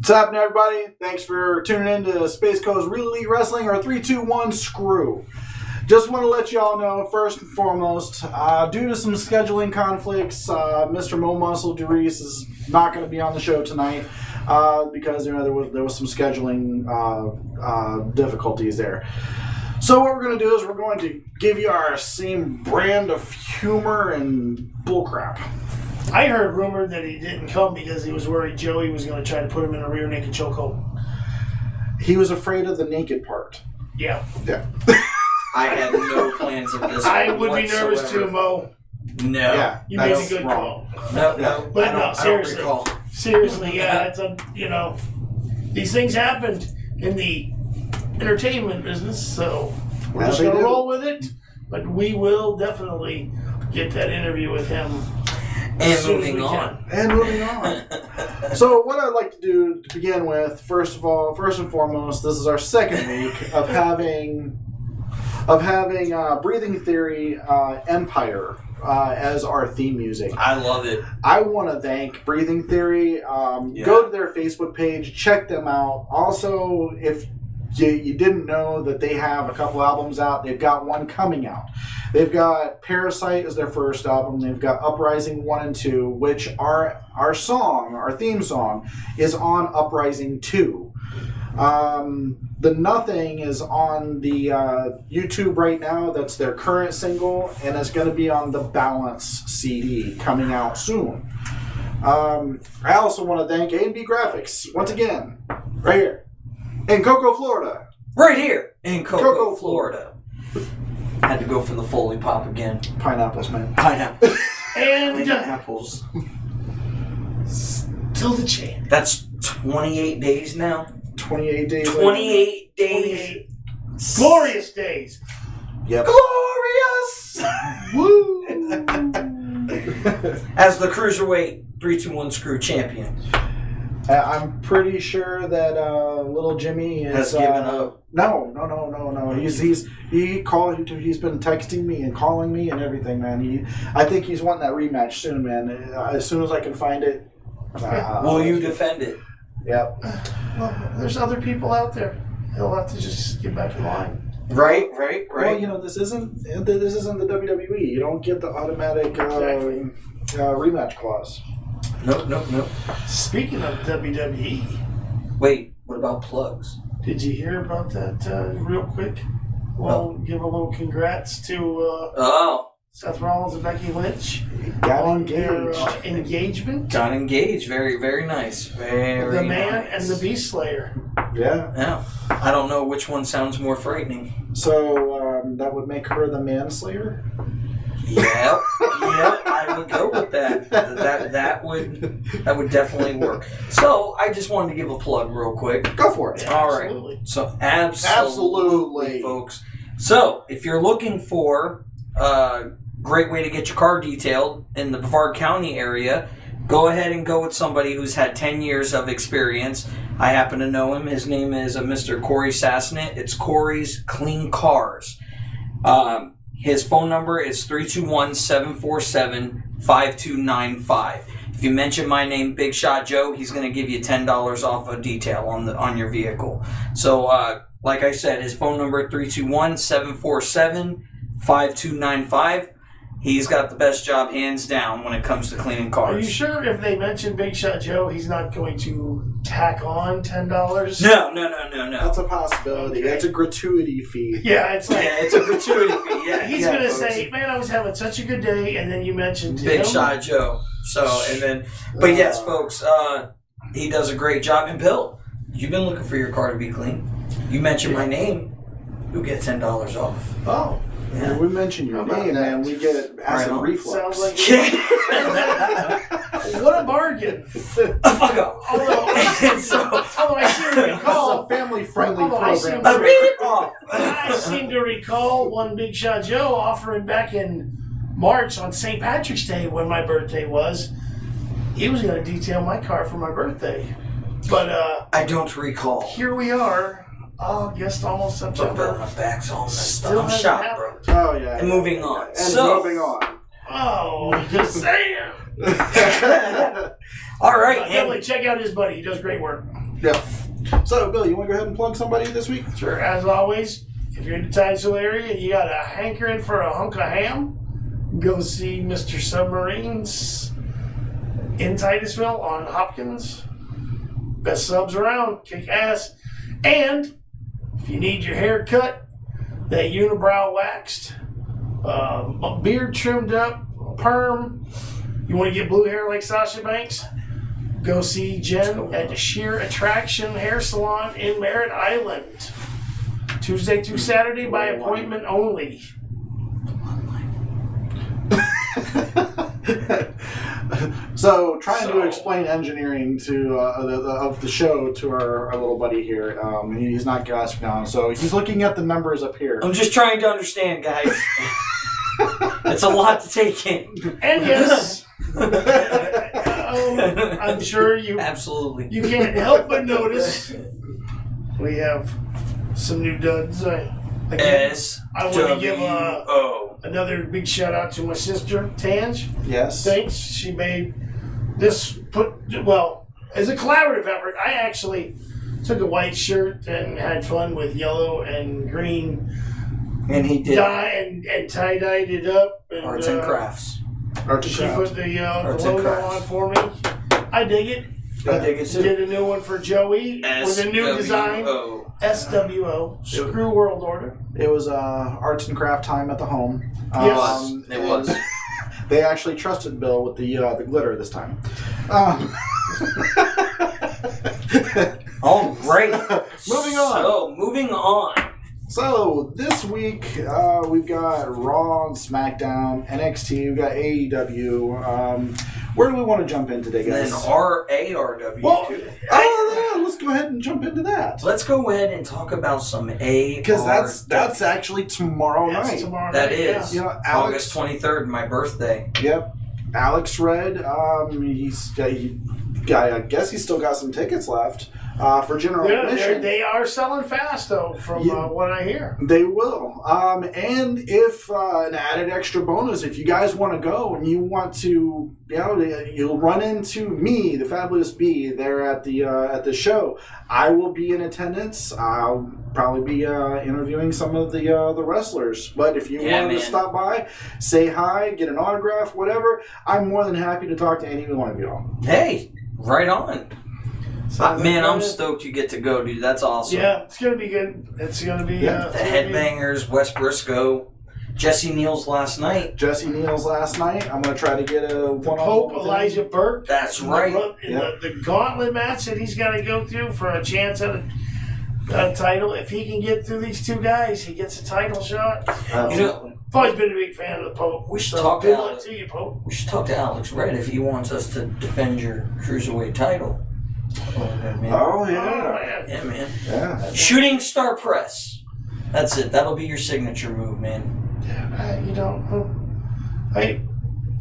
What's happening, everybody? Thanks for tuning in to Space Coast Real Elite Wrestling, or 3-2-1 Screw. Just want to let you all know, first and foremost, due to some scheduling conflicts, Mr. Mo Muscle DeReese is not going to be on the show tonight because there was some scheduling difficulties there. So what we're going to do is we're going to give you our same brand of humor and bullcrap. I heard rumor that he didn't come because he was worried Joey was going to try to put him in a rear naked chokehold. He was afraid of the naked part. Yeah. I had no plans of this. I would be nervous too, Mo. No. Yeah, You made a good call. No. But no, seriously. I don't recall. Seriously, yeah, it's these things happened in the entertainment business, so we're just going to roll with it. But we will definitely get that interview with him. And moving on. So what I'd like to do to begin with, first and foremost, this is our second week of having Breathing Theory Empire as our theme music. I love it. I want to thank Breathing Theory. Go to their Facebook page, check them out. Also, if you didn't know that they have a couple albums out, they've got one coming out. They've got Parasite as their first album. They've got Uprising 1 and 2, which our theme song, is on Uprising 2. The Nothing is on the YouTube right now. That's their current single, and it's going to be on the Balance CD coming out soon. I also want to thank A&B Graphics, once again, right here, in Cocoa, Florida. Right here in Cocoa, Florida. Had to go for the Foley Pop again. Pineapples, man. Pineapple. And Pineapples. Still the champ. That's 28 days now. 28 days. 28 days. Glorious days. Yep. Glorious! Woo! As the Cruiserweight 3-2-1 Screw champion. I'm pretty sure that little Jimmy has given up. No. He's been texting me and calling me and everything, man. I think he's wanting that rematch soon, man. As soon as I can find it. Will you defend it? Yep. Well, there's other people out there. He'll have to just get back in line. Right. Well, this isn't the WWE. You don't get the automatic rematch clause. Nope. Speaking of WWE. Wait, what about plugs? Did you hear about that real quick? Well, give a little congrats to Seth Rollins and Becky Lynch on their engagement. Got engaged. Very, very nice. Very The Man nice. and the Beast Slayer. Yeah. I don't know which one sounds more frightening. So that would make her the Manslayer? Yep, I would go with that. That would definitely work. So I just wanted to give a plug real quick. Go for it. Yeah, All absolutely. right. So absolutely, folks. So if you're looking for a great way to get your car detailed in the Brevard County area, go ahead and go with somebody who's had 10 years of experience. I happen to know him. His name is Mr. Corey Sassnett. It's Corey's Clean Cars. His phone number is 321-747-5295. If you mention my name, Big Shot Joe, he's going to give you $10 off a detail on your vehicle. So, like I said, his phone number 321-747-5295. He's got the best job, hands down, when it comes to cleaning cars. Are you sure if they mention Big Shot Joe, he's not going to tack on $10? No. That's a possibility. Okay. That's a gratuity fee. Yeah, it's like It's a gratuity fee. Yeah, he's going to say, "Man, I was having such a good day," and then you mentioned Big him. Shot Joe. So, and then, but yes, folks, he does a great job. And Bill, you've been looking for your car to be clean. You mention my name, you'll get $10 off. Oh. Yeah. When we mention your name, man, we get acid reflux. Sounds like what a bargain. Fuck off. Although I seem to recall, This is a family-friendly program. I seem to recall one Big Shot Joe offering back in March on St. Patrick's Day when my birthday was. He was going to detail my car for my birthday. But I don't recall. here we are. August, almost September. My back's all messed Still up. I'm hasn't shot, happened. bro. Oh, yeah. And moving on. And So- moving on. Oh, just saying. All right. Definitely check out his buddy. He does great work. Yeah. So, Bill, you want to go ahead and plug somebody this week? Sure. As always, if you're in the Titusville area, you got a hankering for a hunk of ham, go see Mr. Submarines in Titusville on Hopkins. Best subs around, kick ass. And if you need your hair cut, that unibrow waxed, a beard trimmed up, perm, you want to get blue hair like Sasha Banks, go see Jen at the Sheer Attraction Hair Salon in Merritt Island. Tuesday through Saturday by appointment only. So, trying to explain engineering to of the show to our little buddy here. He's not grasping on, so he's looking at the numbers up here. I'm just trying to understand, guys. It's a lot to take in. And yes, I'm sure you absolutely can't help but notice we have some new duds. I want to give another big shout out to my sister Tange. Yes. Thanks. She made this as a collaborative effort. I actually took a white shirt and had fun with yellow and green. And he did dye and tie-dyed it up. And, arts and crafts. She put the logo on for me. I dig it. I dig it too. Did a new one for Joey with a new design. SWO. Screw World Order. It was arts and craft time at the home. Yes, it was. They actually trusted Bill with the glitter this time. All right. Moving on. So, this week, we've got Raw and Smackdown, NXT, we've got AEW. Where do we want to jump in today, guys? And RARW, too. Let's go ahead and jump into that. Let's go ahead and talk about some ARW. Because that's actually tomorrow night. That is. You know, August 23rd, my birthday. Yep. Alex Red, I guess he's still got some tickets left. For general admission. They are selling fast, though, from what I hear. They will. And if an added extra bonus, if you guys want to go and you want to, you'll run into me, the Fabulous Bee, there at the show. I will be in attendance. I'll probably be interviewing some of the wrestlers. But if you wanted to stop by, say hi, get an autograph, whatever, I'm more than happy to talk to any one of y'all. Hey, right on. Man, I'm stoked you get to go, dude. That's awesome. Yeah, it's going to be good. It's going to be... the Headbangers, Wes Briscoe, Jesse Neals last night. I'm going to try to get a one-on-one Pope Elijah Burke. That's right. The gauntlet match that he's got to go through for a chance at a title. If he can get through these two guys, he gets a title shot. Absolutely. I've always been a big fan of the Pope. We should talk to Alex. To you, Pope. We should talk to Alex Red if he wants us to defend your cruiserweight title. Oh, yeah. Yeah, man. Yeah. Shooting star press. That's it. That'll be your signature move, man. Yeah,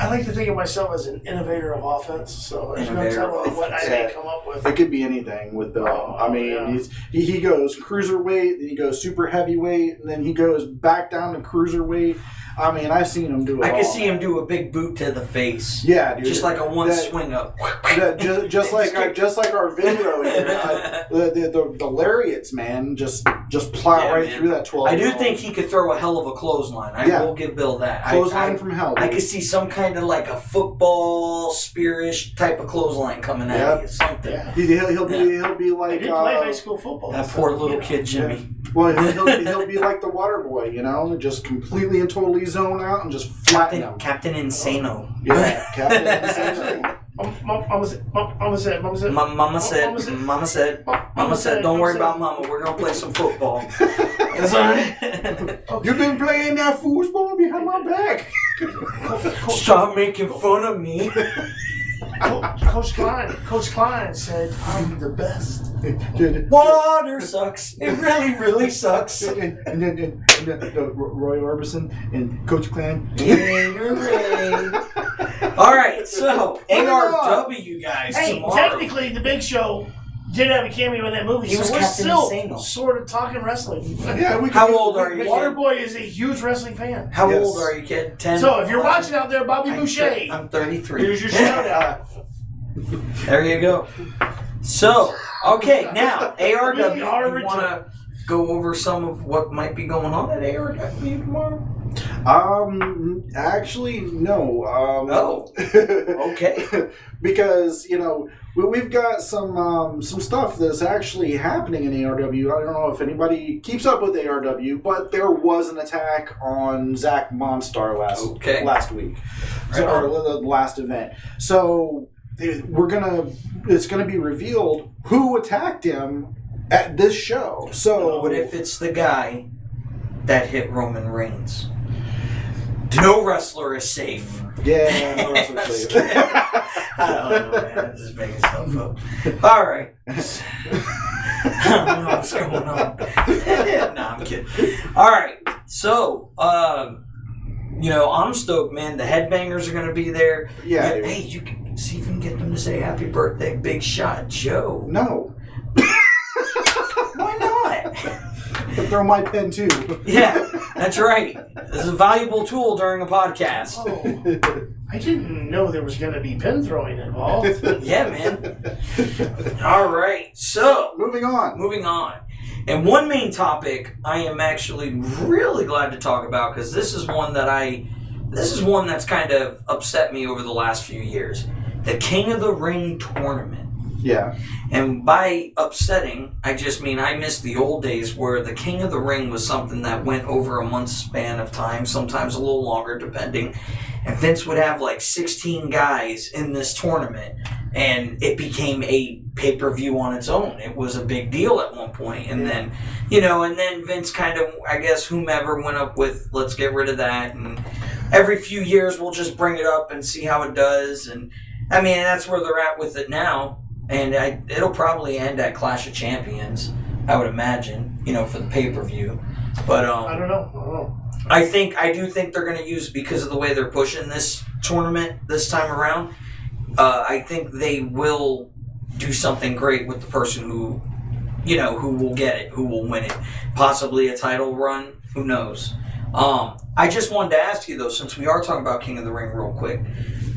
I like to think of myself as an innovator of offense, so there's no telling what I may come up with. It could be anything with Bill. He goes cruiserweight, then he goes super heavyweight, and then he goes back down to cruiserweight. I mean, I've seen him do it. I can see him do a big boot to the face. Yeah, dude. Just like a swing up. Just like our video here. The lariats, man, just plow through that 12. I do think he could throw a hell of a clothesline. I will give Bill that. Clothesline from hell. Dude. I could see some kind of like a football spearish type of clothesline coming at you. Something. Yeah. He'll be like. He did play high school football. That poor little kid, Jimmy. Yeah. Well, he'll be like the water boy, just completely and totally zone out and just flatten him. Captain Insano. Yeah, Captain Insano. Mama said, don't worry about Mama. We're gonna play some football. You've been playing that foosball behind my back. Stop making fun of me. Coach Klein said, I'm the best. Water sucks. It really, really sucks. And then Roy Orbison and Coach Klein. All right, so ARW, guys. Hey, tomorrow. Technically, the Big Show did have a cameo in that movie, so we're still sort of talking wrestling. Yeah, How old are you? Waterboy is a huge wrestling fan. How old are you, kid? 10? So if you're watching out there, Bobby Boucher. I'm 33. Here's your shout out. There you go. So, okay, now, ARW, We are you want to go over some of what might be going on at ARW tomorrow? Actually, no. Oh, okay. Because, you know, we've got some stuff that's actually happening in ARW. I don't know if anybody keeps up with ARW, but there was an attack on Zach Monstar last week. Or the last event. So it's gonna be revealed who attacked him at this show. So what if it's the guy that hit Roman Reigns? No wrestler is safe. Yeah, no wrestler's safe. I don't know, man. I'm just making stuff up. All right. I don't know what's going on. Nah, I'm kidding. All right. So, you know, I'm stoked, man. The Headbangers are going to be there. Yeah. Hey, you can see if you can get them to say happy birthday, Big Shot Joe. No. Why not? Throw my pen too. Yeah, that's right. This is a valuable tool during a podcast. Oh, I didn't know there was going to be pin throwing involved. Yeah, man. All right. So, moving on. And one main topic I am actually really glad to talk about, because this is one that's kind of upset me over the last few years. The King of the Ring tournament. Yeah. And by upsetting, I just mean I miss the old days where the King of the Ring was something that went over a month's span of time, sometimes a little longer depending. And Vince would have like 16 guys in this tournament, and it became a pay-per-view on its own. It was a big deal at one point. And then, you know, and then Vince kind of, I guess, whomever went up with, let's get rid of that. And every few years we'll just bring it up and see how it does. And I mean, that's where they're at with it now. And it'll probably end at Clash of Champions, I would imagine, you know, for the pay-per-view. But I don't know. I do think they're going to use, because of the way they're pushing this tournament this time around, I think they will do something great with the person who, you know, who will get it, who will win it. Possibly a title run, who knows. I just wanted to ask you, though, since we are talking about King of the Ring real quick,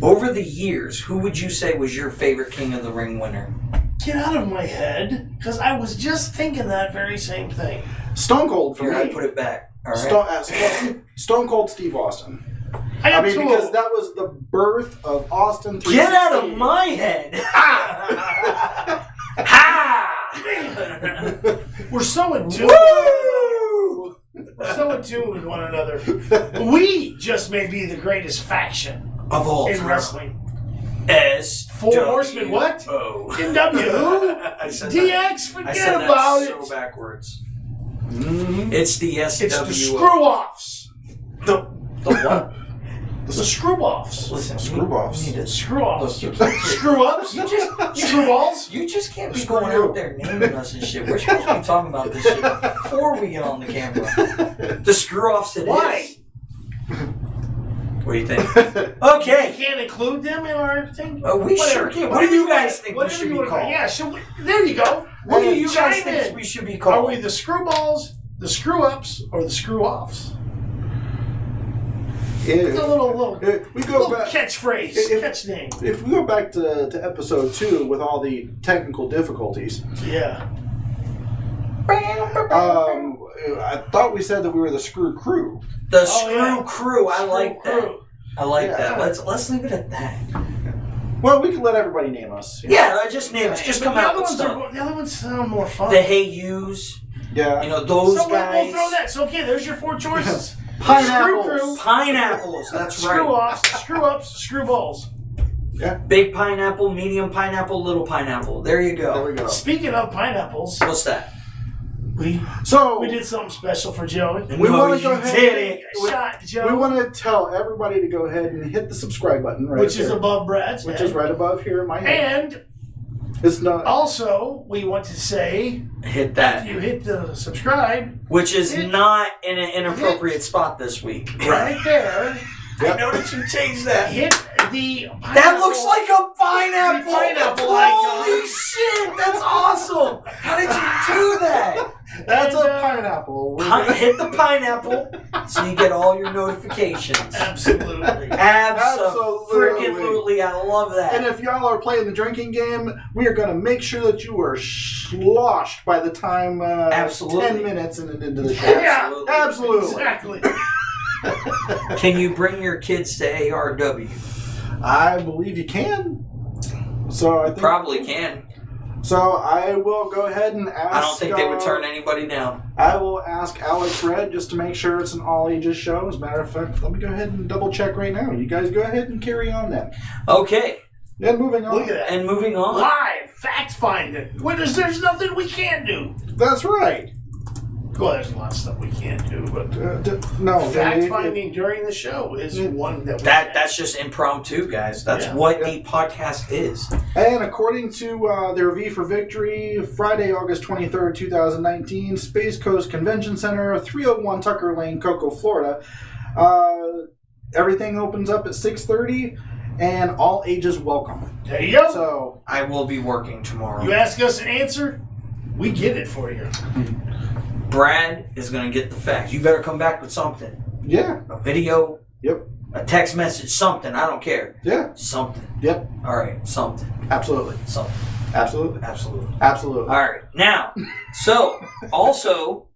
over the years, who would you say was your favorite King of the Ring winner? Get out of my head, because I was just thinking that very same thing. Stone Cold for Here, me. I put it back. All right. Stone Cold Steve Austin. I mean, because that was the birth of Austin 316. Get out of my head! Ha! We're so in tune. Woo! We're so in tune with one another. We just may be the greatest faction Of all in time. wrestling. Four Horsemen, what? NW. I said DX, I forget said about that it. so backwards. It's the SWO. It's the screw-offs. The what? The screw-offs. Listen, Screw-offs. we need to Screw-offs. Look, Screw-ups? Screw-balls? You just can't be Screw going you. out there naming us and shit. We're supposed to be talking about this shit before we get on the camera. The screw-offs it Why? is. What do you think? Okay. We can't include them in our thing? Oh, we sure can. What do you guys think we should be called? Yeah, there you go. What do you guys Chime think in. we should be Are called? we the screwballs, the screw-ups, or the screw-offs? It's a little We go back. catchphrase, catch name. If we go back to episode 2 with all the technical difficulties, Yeah. I thought we said that we were the Screw Crew. The Screw Crew. I like Screw that. I like Yeah. that. Let's leave it at that. Well, we can let everybody name us. Yeah, just name us. Just But come the out other with ones stuff. the other ones sound more fun. The Hey Yous. Yeah. You know, those so guys. we'll throw that. So, okay, there's your 4 choices. Pineapples. Screw Crew, Pineapples. That's screw-offs, screw-ups, screw-balls. Big pineapple, medium pineapple, little pineapple. There you go. There we go. Speaking of pineapples, What's that? we did something special for Joey. We No, want to go you ahead. did it. Shot Joe, We want to tell everybody to go ahead and hit the subscribe button right which is there, above Brad's which head. is right above here in my head. And It's not. also, we want to say, Hit that. you hit the subscribe Which is Hit- not in an inappropriate spot this week. right there. I noticed you changed that. Hit the That looks like a pineapple. Pineapple Holy icon. shit, that's awesome. How did you do that? That's And, a pineapple. Hit the pineapple so you get all your notifications. Absolutely. Absolutely. I love that. And if y'all are playing the drinking game, we are going to make sure that you are sloshed by the time 10 minutes into the show. Yeah, absolutely. Exactly. Can you bring your kids to ARW? I believe you can. So I think Probably can. So I will go ahead and ask. I don't think they would turn anybody down. I will ask Alex Red just to make sure it's an all ages show. As a matter of fact, let me go ahead and double check right now. You guys go ahead and carry on then. Okay. And moving on. Look at that. And moving on. Live fact finding. There's nothing we can't do. That's right. Well, there's a lot of stuff we can't do, but no. fact finding during the show is one that that's just impromptu, guys. That's what a podcast is. And according to their V for Victory, Friday, August 23rd, 2019, Space Coast Convention Center, 301 Tucker Lane, Cocoa, Florida. Everything opens up at 6:30, and all ages welcome. There you go. So I will be working tomorrow. You ask us an answer, we get it for you. Brad is going to get the facts. You better come back with something. yeah. A video. Yep. A text message. Something. I don't care. Yeah. Something. Yep. All right. Something. Absolutely. Something. Absolutely. Absolutely. Absolutely. All right. Now, so, also,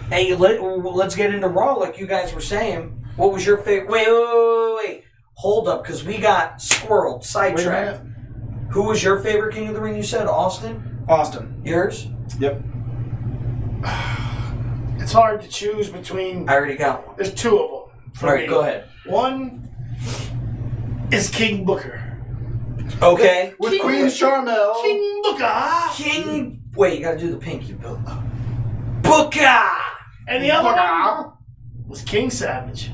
hey, let's get into Raw like you guys were saying. What was your favorite? Wait. Hold up, because we got squirreled, sidetracked. Who was your favorite King of the Ring, you said? Austin? Austin. Yours? Yep. It's hard to choose between. I already got one. There's two of them. All right, go ahead. One is King Booker. Okay. With Queen Charmel. King Booker. Wait, you gotta do the pinky, Bill. Booker! And the other one was King Savage.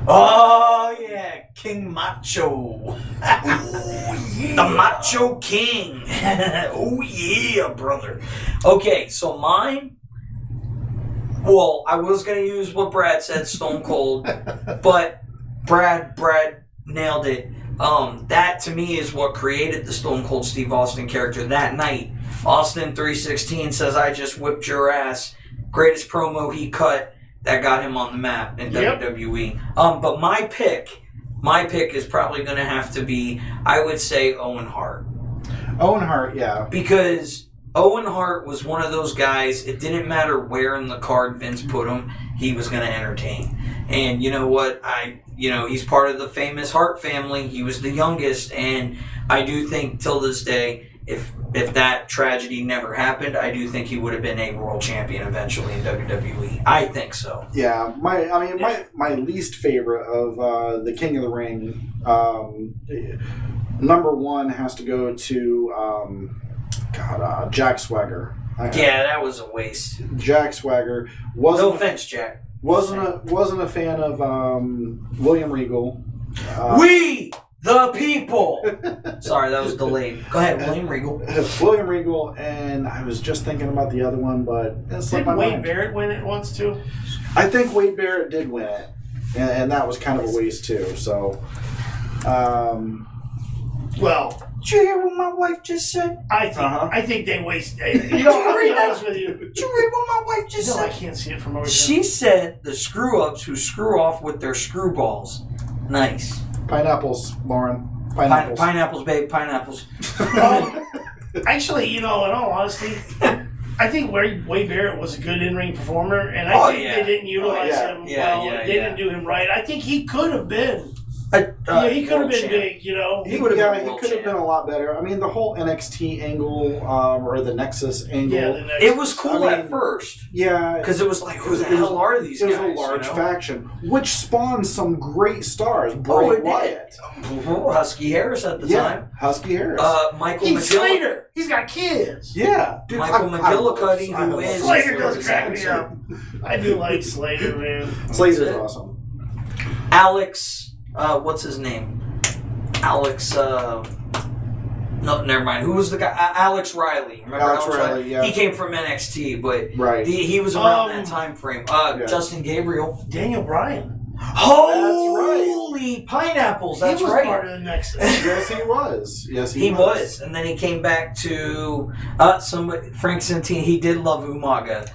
Oh, yeah. King Macho. The Macho King. Oh, yeah, brother. Okay, so mine. Well, I was going to use what Brad said, Stone Cold. But Brad nailed it. That, to me, is what created the Stone Cold Steve Austin character that night. Austin 316 says, I just whipped your ass. Greatest promo he cut. That got him on the map in WWE. But my pick is probably going to have to be, I would say, Owen Hart. Owen Hart, yeah. Because Owen Hart was one of those guys, it didn't matter where in the card Vince put him, he was going to entertain. And you know what? He's part of the famous Hart family. He was the youngest. And I do think till this day, if that tragedy never happened, I do think he would have been a world champion eventually in WWE. I think so. Yeah, my least favorite of the King of the Ring, number one has to go to Jack Swagger. Yeah, that was a waste. Jack Swagger wasn't. No offense, Jack. Wasn't a fan of William Regal. We the people. Sorry, that was delayed. Go ahead, William Regal. William Regal, and I was just thinking about the other one, but it slipped my Wade mind. Barrett win it once too? I think Wade Barrett did win it, and that was kind of a waste too. So, well, did you hear what my wife just said? I think they waste. I'll be honest with you. Did you read what my wife just No, I said? can't see it from over here. She said the screw-ups who screw off with their screwballs. Nice. pineapples, Lauren. Pineapples. Pineapples, babe. Pineapples. Actually, in all honesty, I think Wade Barrett was a good in-ring performer, and I think they didn't utilize him well. They didn't do him right. I think he could have been. He could have been big, He could have been a lot better. I mean, the whole NXT angle or the Nexus angle. It was cool at first. Yeah. Because it was like, who the hell are these guys? It was a large faction, which spawned some great stars. Bray Wyatt. Husky Harris at the time. Husky Harris. Michael He's McGill. Slater. He's got kids. Yeah. Dude, Michael McGillicuddy, who is... Slater does crack me up. I do like Slater, man. Slater's awesome. Alex... what's his name? Alex, no, never mind. Who was the guy? Alex Riley. Remember Alex Riley, yeah. He came from NXT, but right. he was around that time frame. Yeah. Justin Gabriel. Daniel Bryan. Holy pineapples! That's he was right. part of the Nexus. Yes, he was. Yes, He was, and then he came back to somebody. Frank Santini. He did love Umaga.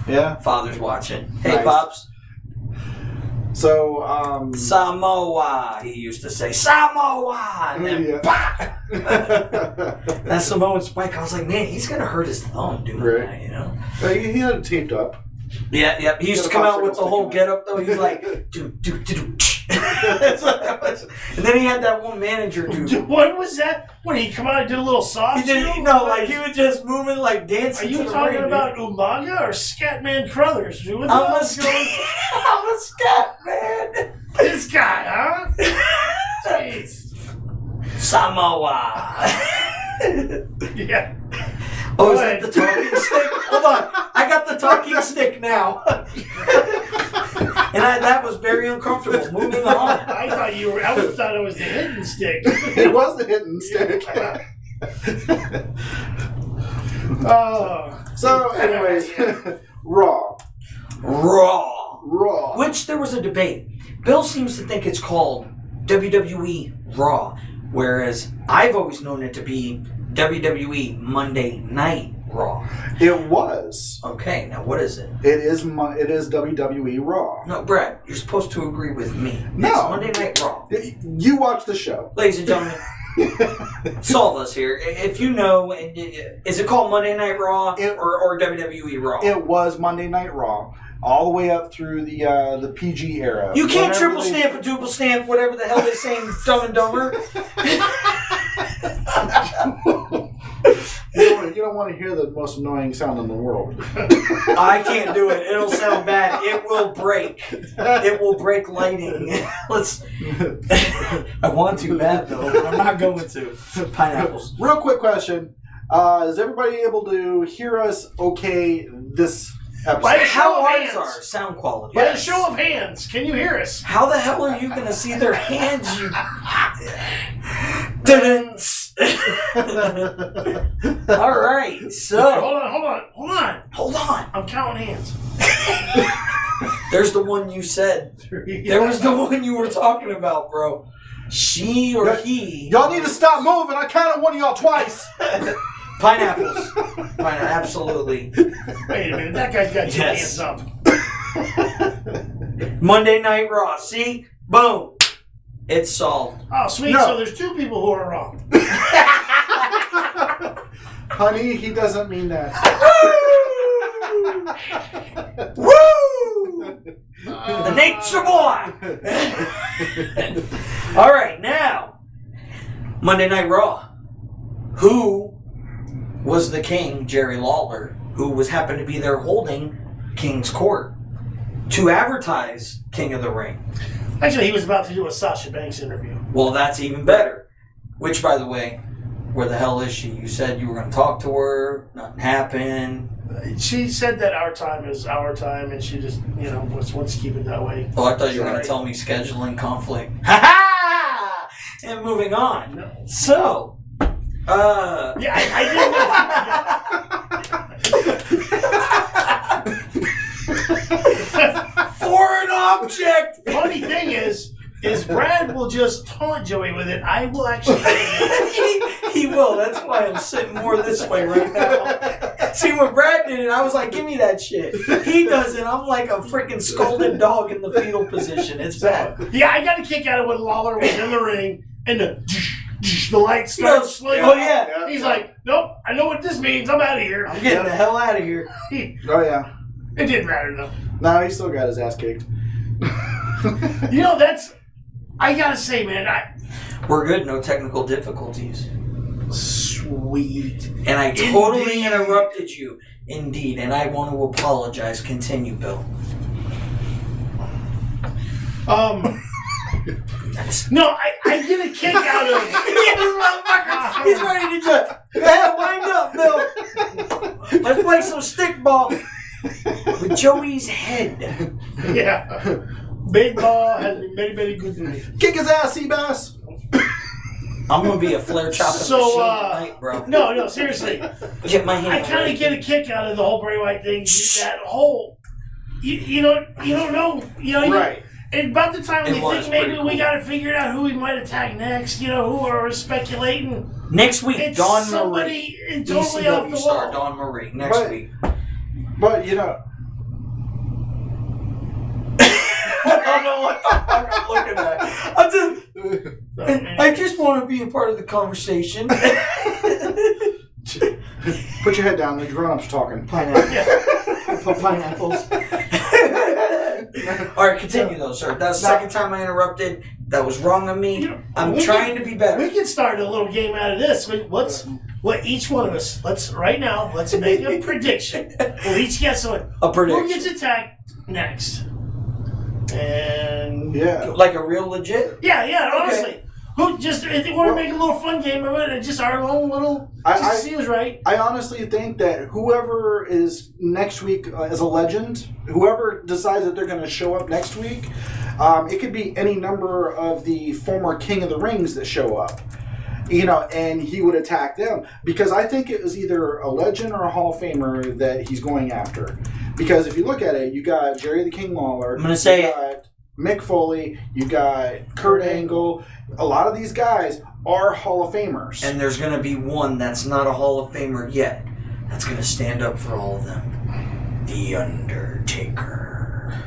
Yeah. Father's watching. Hey, Nice. pops. So, Samoa. He used to say Samoa, and then yeah. that Samoan Spike. I was like, man, he's gonna hurt his thumb doing Right. that, you know. He had it taped up. Yeah. He used to come out with the whole getup though. He's like, do. That's what that was. And then he had that one manager dude. What was that? When he come out and did a little soft? He didn't know, like he was just moving, like dancing. Are you to the talking ring, about dude. Umaga or Scatman Crothers? What the I'm hell's going a scat man. This guy, huh? Jeez. Samoa. Yeah. Oh, is that the talking stick? Hold on. I got the talking stick now. And that was very uncomfortable. Moving on. I thought you were. I thought it was the hidden stick. It was the hidden stick. Oh. So, anyways, Raw. Which there was a debate. Bill seems to think it's called WWE Raw, whereas I've always known it to be WWE Monday Night Raw. It was. Okay, now what is it? It is WWE Raw. No, Brad, you're supposed to agree with me. No. It's Monday Night Raw. You watch the show. Ladies and gentlemen, solve us here. If you know, is it called Monday Night Raw or WWE Raw? It was Monday Night Raw, all the way up through the PG era. You can't Whenever triple stamp or duple stamp, whatever the hell they say in Dumb and Dumber. You don't want to hear the most annoying sound in the world. I can't do it. It'll sound bad. It will break. It will break lighting. Let's. I want to bad though, but I'm not going to. Pineapples. Real quick question: is everybody able to hear us? Okay, this episode. By a show of How is hands. our sound quality? By a show of hands, can you hear us? How the hell are you going to see their hands? You. Didn't. All right, so Hold on. I'm counting hands. there's the one you said. There was the one you were talking about, bro. She or he. Y'all need to stop moving. I counted one of y'all twice. Pineapples. Absolutely. Wait a minute, that guy's got two Yes. hands up. Monday Night Raw. See? Boom. It's solved. Oh, sweet. No. So there's two people who are wrong. Honey, he doesn't mean that. Woo! The nature boy. All right, now Monday Night Raw. Who was the king? Jerry Lawler, who was happened to be there holding King's Court to advertise King of the Ring. Actually, he was about to do a Sasha Banks interview. Well, that's even better. Which, by the way, where the hell is she? You said you were going to talk to her. Nothing happened. She said that our time is our time, and she just, wants to keep it that way. Oh, I thought you were going to tell me scheduling conflict. Ha ha! And moving on. No. So, Yeah, I did. foreign object! Funny thing is Brad will just taunt Joey with it. I will actually. he will. That's why I'm sitting more this way right now. See, when Brad did it, I was like, give me that shit. He does it. I'm like a freaking scolded dog in the fetal position. It's bad. Yeah, I got a kick out of when Lawler was in the ring and the lights started slowing. Oh, yeah. He's like, nope, I know what this means. I'm out of here. I'm getting the hell out of here. Oh, yeah. It didn't matter, though. No, he still got his ass kicked. I gotta say, man, We're good. No technical difficulties. Sweet. And I totally interrupted you. Indeed. And I want to apologize. Continue, Bill. No, I get a kick out of He's ready to just wind up, Bill. Let's play some stickball with Joey's head. Yeah. Big ball has been very, very good to me. Kick his ass, Seabass. I'm gonna be a flare chopping machine tonight, bro. No, seriously. Get my hand. I kind of get a kick out of the whole Bray Wyatt thing. That whole, you don't know, Right. about the time It we was think maybe pretty we cool. got to figure out who we might attack next, who are speculating. Next week, It's Dawn somebody Marie. totally off the ECW star wall. Dawn Marie. Next week. But, I don't know what the fuck I'm looking at. I just want to be a part of the conversation. Put your head down. The grown-ups talking. Pineapples. All right, continue though, sir. That's the second time I interrupted. That was wrong on me. I'm trying to be better. We can start a little game out of this. What each one of us? Let's make a prediction. We'll each guess A prediction. who gets attacked next. And Like a real legit. honestly. Who just if they want to make a little fun game of it and just our own little just seems right. I honestly think that whoever is next week as a legend, whoever decides that they're going to show up next week, it could be any number of the former King of the Rings that show up. And he would attack them. Because I think it was either a legend or a Hall of Famer that he's going after. Because if you look at it, you got Jerry the King Lawler. I'm going to say you got Mick Foley, you got Kurt Angle. A lot of these guys are Hall of Famers. And there's going to be one that's not a Hall of Famer yet. That's going to stand up for all of them. The Undertaker.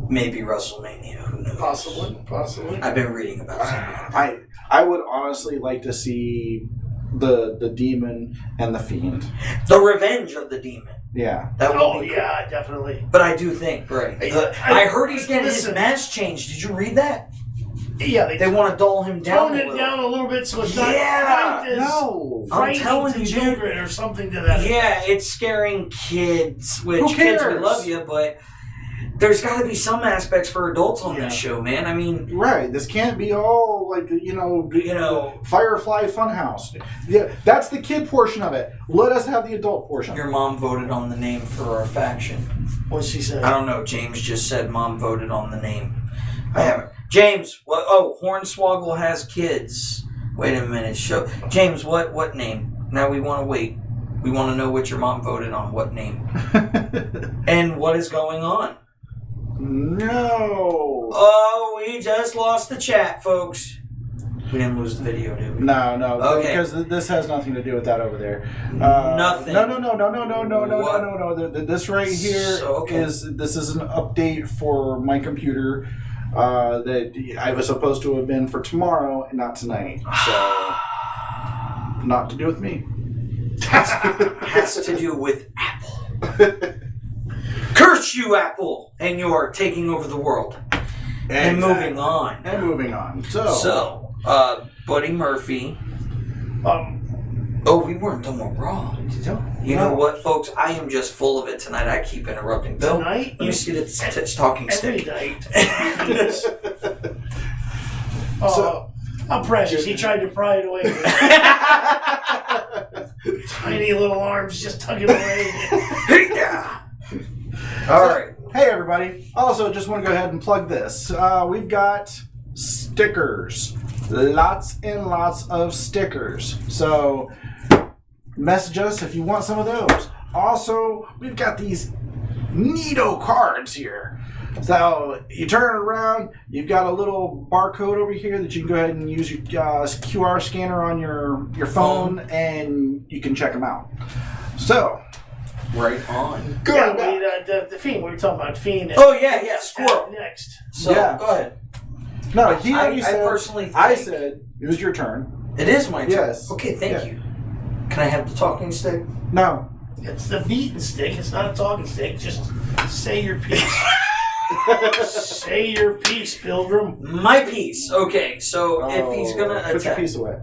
Maybe WrestleMania. Who knows? Possibly. I've been reading about something. I would honestly like to see the Demon and the Fiend. The Revenge of the Demon. Yeah. That would be cool. Definitely. But I do think, right. I heard he's getting his mask changed. Did you read that? Yeah, they want to dull him down. Tone it down a little bit so it's not no. I'm telling to you, children or something to that. Yeah, it's scaring kids. Which Who kids, cares? we love you, but there's got to be some aspects for adults on this show, man. I mean, right? This can't be all like Firefly Funhouse. Yeah, that's the kid portion of it. Let us have the adult portion. Your mom voted on the name for our faction. What's she say? I don't know. James just said mom voted on the name. I haven't. James, what? Oh, Hornswoggle has kids. Wait a minute. James, what name? Now we want to wait. We want to know what your mom voted on. What name? And what is going on? No. Oh, we just lost the chat, folks. We didn't lose the video, did we? No. Okay. Because this has nothing to do with that over there. Nothing. No. This right here this is an update for my computer that I was supposed to have been for tomorrow and not tonight. So, not to do with me. Has to do with Apple. Curse you, Apple, and you're taking over the world. And moving on. So, Buddy Murphy. We weren't done with Raw. You know what, folks? I am just full of it tonight. I keep interrupting. Bill, Tonight? let me see the talking stick. Every night. How precious. He tried to pry it away. Tiny little arms just tugging away. All right. Hey, everybody. Also, just want to go ahead and plug this. We've got stickers. Lots and lots of stickers. So, message us if you want some of those. Also, we've got these neato cards here. So, you turn it around, you've got a little barcode over here that you can go ahead and use your QR scanner on your phone, and you can check them out. So, right on. Good. The Fiend. We were talking about Fiend. Squirrel. Next. So, go ahead. No, he already I said. personally think I said it was your turn. It is my turn. Yes. Okay, thank you. Can I have the talking stick? No. It's the beating stick. It's not a talking stick. Just say your piece. Say your piece, Pilgrim. My piece. Okay, so if he's gonna attack, put your piece away.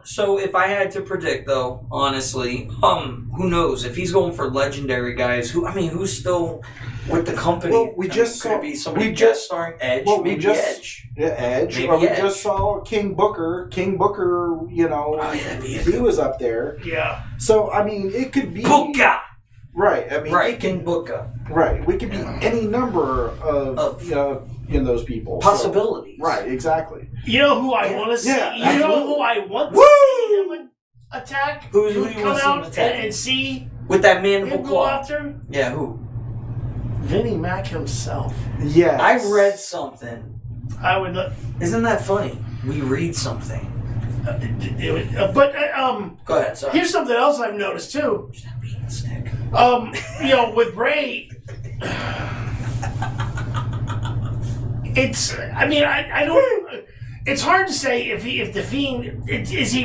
So if I had to predict, though, honestly, who knows if he's going for legendary guys? Who's still with the company? Well, we just could saw. it be somebody guest starring Edge. Well, maybe Edge. Yeah, Edge. Maybe Or we Edge. just saw King Booker. King Booker, he was up there. Yeah. So it could be Booker. Right. King Booker. Right. We could be any number of those people. Possibilities. So, right. Exactly. You know who I want to see? Yeah, you know who I want to Woo! see? attack? Who you you come want to see out attack? and see With that mandible him go claw. after? Yeah, who? Vinnie Mac himself. Yes. I read something. I would. Isn't that funny? We read something. Go ahead. Sorry. Here's something else I've noticed too. There's that bean stick. With Bray, it's. I mean, I don't. It's hard to say if the Fiend is he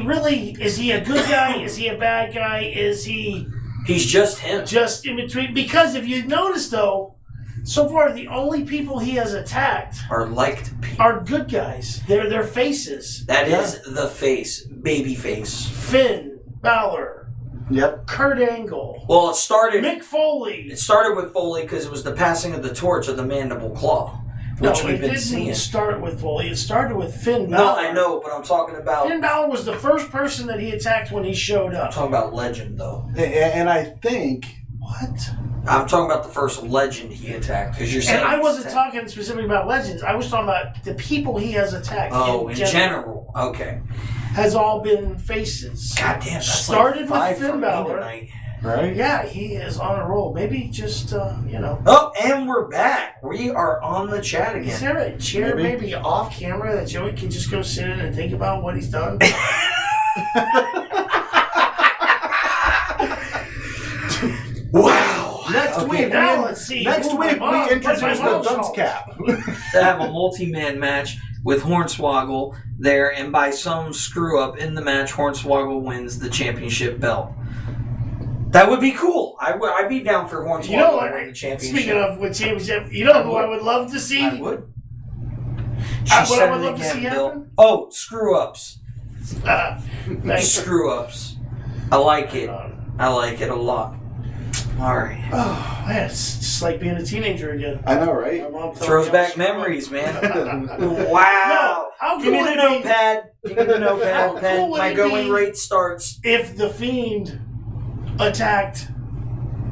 a good guy? Is he a bad guy? Is he? He's just him. Just in between. Because if you notice though, so far the only people he has attacked Are liked people. are good guys. They're their faces. That is the face, baby face. Finn Balor. Yep. Kurt Angle. Well, it started. Mick Foley. It started with Foley because it was the passing of the torch of the mandible claw, which we've been seeing. It didn't start with Foley. It started with Finn Balor. No, I know, but I'm talking about. Finn Balor was the first person that he attacked when he showed I'm up. talking about legend, though. And I think what? I'm talking about the first legend he attacked because you're saying. And I wasn't talking specifically about legends. I was talking about the people he has attacked. Oh, in general. Okay. Has all been faces. God damn, that's started like 5 with Finn for me Balor. tonight. Right? Yeah, he is on a roll. Maybe just Oh, and we're back. We are on the chat Is again. there a chair maybe off camera that Joey can just go sit in and think about what he's done? Wow. Next week, now let's see. Next week we introduce the dunce cap. To have a multi-man match with Hornswoggle there, and by some screw-up in the match, Hornswoggle wins the championship belt. That would be cool. I'd be down for Hornswoggle to win the championship. Speaking of with championship, you know who I would love to see? I would. What I would love to see happen? Oh, screw-ups. Nice. Screw-ups. I like it. I like it a lot. All right. Oh, man, it's just like being a teenager again. I know, right? My mom told Throws me I back was memories, man. No, Wow. how Give me cool the would it be notepad. Give me the notepad. How cool would My it going be- rate starts. if the Fiend attacked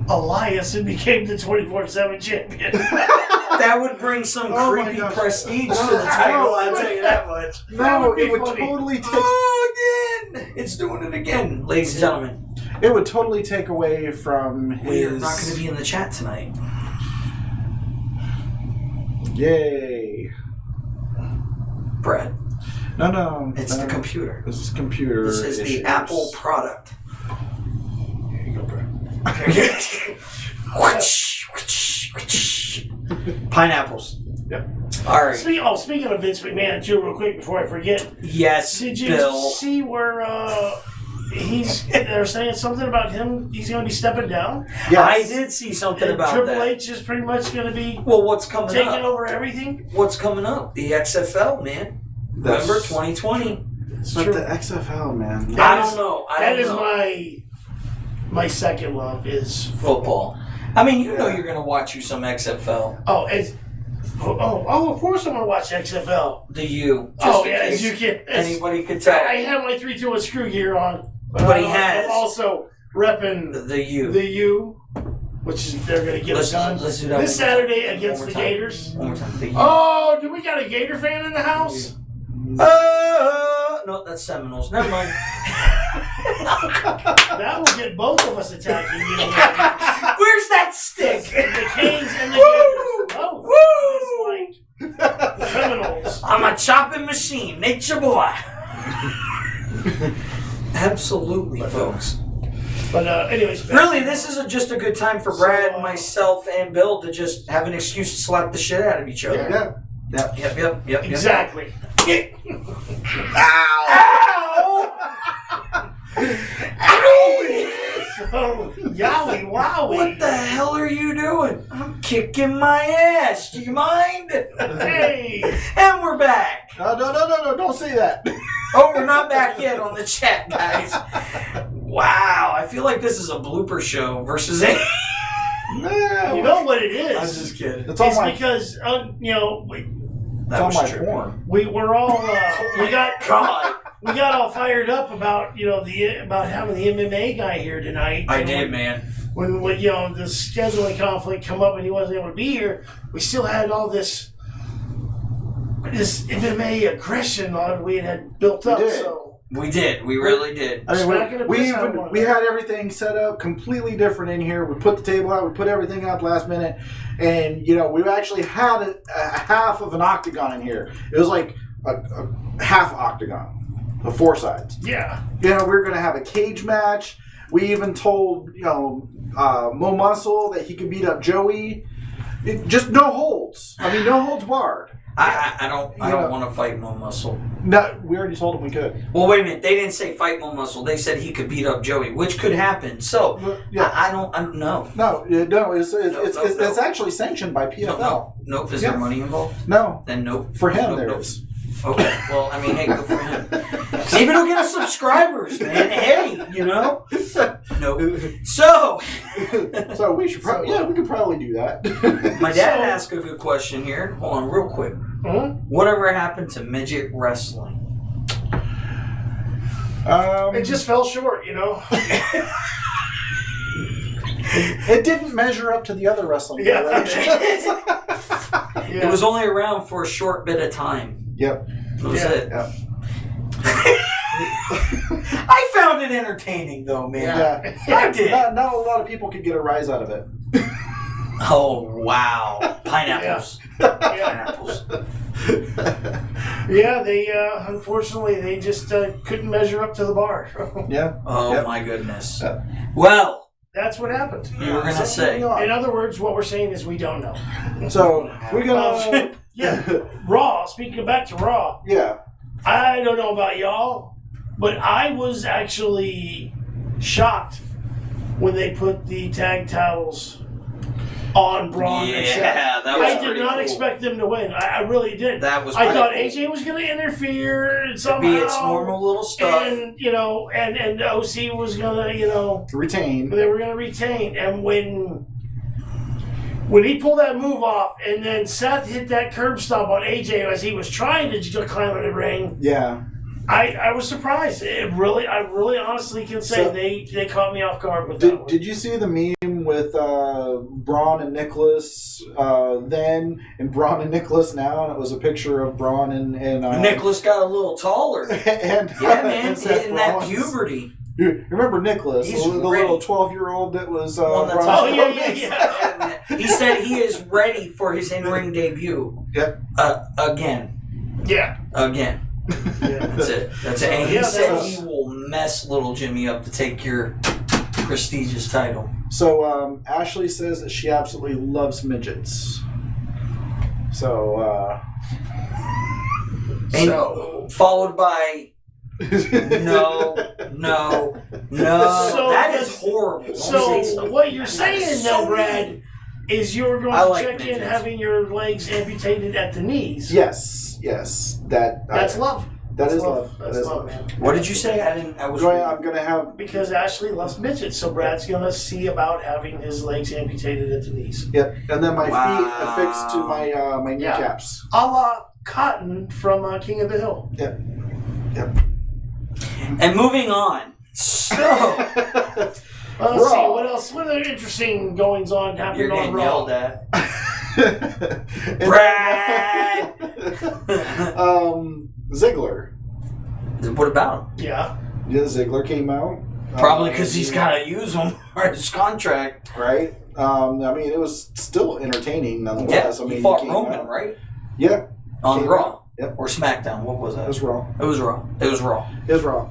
Elias and became the 24/7 champion. That would bring some Oh my creepy gosh. prestige to the title, I'll tell you that much. No, would be it would funny. totally take. Oh, again! It's doing it again, ladies and gentlemen. It would totally take away from We're his. not going to be in the chat tonight. Yay! Brad, No. it's the computer. This is computer. This is the issues. Apple product. Here you go, Brad. Pineapples. Yep. All right. Speaking of Vince McMahon, too, real quick before I forget. Yes, Did you Bill. see where they're saying something about him? He's going to be stepping down. Yes. I did see something about Triple that. H is pretty much going to be Well, what's coming taking up? over everything. What's coming up? The XFL, man. That's- Remember 2020? It's But true. the XFL, man. That I is- don't know. That is my second love is football. I mean, you know you're going to watch you some XFL. Oh, of course I'm going to watch XFL. The U. Oh, in yeah, case as you can. Anybody could tell. I have my 3-2-1 screw gear on. But he has. I'm also repping The U. the U, which is they're going to get us done Let's do that this one more time. Saturday against One the more time. Gators. One more time. The U. Oh, do we got a Gator fan in the house? No, that's Seminoles. Never mind. That will get both of us attacking you. Where's that stick? The Canes and the Woo! Gators. Oh, Woo! it's like the Seminoles. I'm a chopping machine. Nature boy. Absolutely, folks. But anyways. Really, this is just a good time for Brad, myself, and Bill to just have an excuse to slap the shit out of each other. Yeah. Yep. Exactly. Ow! Ow! So, yowie, wowie. What the hell are you doing? I'm kicking my ass. Do you mind? Hey. And we're back. No, don't say that. Oh, we're not back yet on the chat, guys. Wow, I feel like this is a blooper show versus a... You know what it is? I'm just kidding. It's all It's my, because, it's all my porn. we're all, we got God. we got all fired up about, about having the MMA guy here tonight. I And did, man. When the scheduling conflict come up and he wasn't able to be here, we still had all this MMA aggression on we had built up. did. So We did. We really did. I mean, we had everything set up completely different in here. We put the table out. We put everything up last minute, and we actually had a half of an octagon in here. It was like a half octagon, the 4 sides. Yeah. We were going to have a cage match. We even told Mo Muscle that he could beat up Joey. Just no holds. I mean, no holds barred. I don't want to fight Mo Muscle. No, we already told him we could. Well, wait a minute. They didn't say fight Mo Muscle. They said he could beat up Joey, which could happen. So I don't know. No, it's actually sanctioned by PFL. Nope. Is there money involved? No. Then nope. For him, nope, there nope. is. Okay. Well, I mean, hey, good for him. Maybe he'll get us subscribers, man. Hey, Nope. So we should probably we could probably do that. My dad asked a good question here. Hold on, real quick. Whatever happened to midget wrestling? It just fell short, It didn't measure up to the other wrestling. It was only around for a short bit of time. Yep. That was it. Yep. I found it entertaining, though, man. Yeah. I did. Not a lot of people could get a rise out of it. Oh, wow. Pineapples. Pineapples. Yeah, they unfortunately they just couldn't measure up to the bar. Yeah. Oh my goodness. Well, that's what happened. You were gonna say. In other words, what we're saying is we don't know. So we're gonna Raw. Speaking back to Raw. Yeah. I don't know about y'all, but I was actually shocked when they put the tag titles on Braun and Seth. That was I did not expect them to win. I really did. That was I thought cool. AJ was going to interfere somehow. Be its normal little stuff. And, and OC was going to, retain. They were going to retain. And when he pulled that move off and then Seth hit that curb stomp on AJ as he was trying to climb in the ring. Yeah. I was surprised. I really honestly can say they caught me off guard with that one. Did you see the meme with Braun and Nicholas then and Braun and Nicholas now? And it was a picture of Braun and Nicholas got a little taller. and man, hitting that puberty. You remember Nicholas, the little 12-year-old that was yeah. He said he is ready for his in-ring debut. Yep. Again. Yeah. Again. Yeah. That's it. And he said he will mess little Jimmy up to take your prestigious title. So Ashley says that she absolutely loves midgets. So followed by no. So that is horrible. So what you're saying then, Brad, is you're going to check in having your legs amputated at the knees. Yes. That's love. That is love. That's love, man. What did you say? I'm gonna have because Ashley loves midgets, so Brad's gonna see about having his legs amputated at the knees. Yep, and then my feet affixed to my my kneecaps. A la Cotton from King of the Hill. Yep. And moving on. So let's see what else. What other interesting goings on happening on Raw? Yelled at. Brad. Ziggler. What about him? Yeah, Ziggler came out. Probably because he's got to use them for his contract. Right. I mean, it was still entertaining nonetheless. Yeah, I mean, he fought Roman, right? Yeah. On Raw. Yep. Or SmackDown. What was that? It was Raw. It was Raw.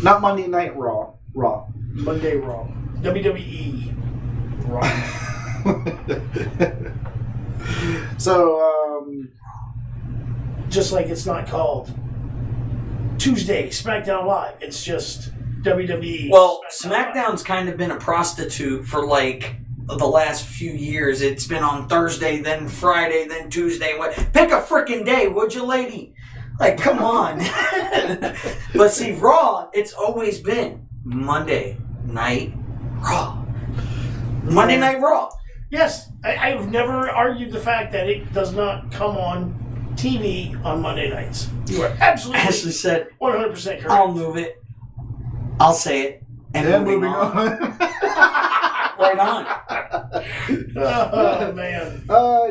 Not Monday Night Raw. Raw. Monday Raw. WWE Raw. So, just like it's not called Tuesday SmackDown Live, it's just WWE. Well, SmackDown's kind of been a prostitute for like the last few years. It's been on Thursday, then Friday, then Tuesday. Pick a freaking day, would you, lady? Like, come on. But see, Raw, it's always been Monday Night Raw. Monday Night Raw. Yes, I've never argued the fact that it does not come on TV on Monday nights. You are absolutely Ashley said 100% correct. I'll move it. I'll say it. And moving on. Right on. Oh, man.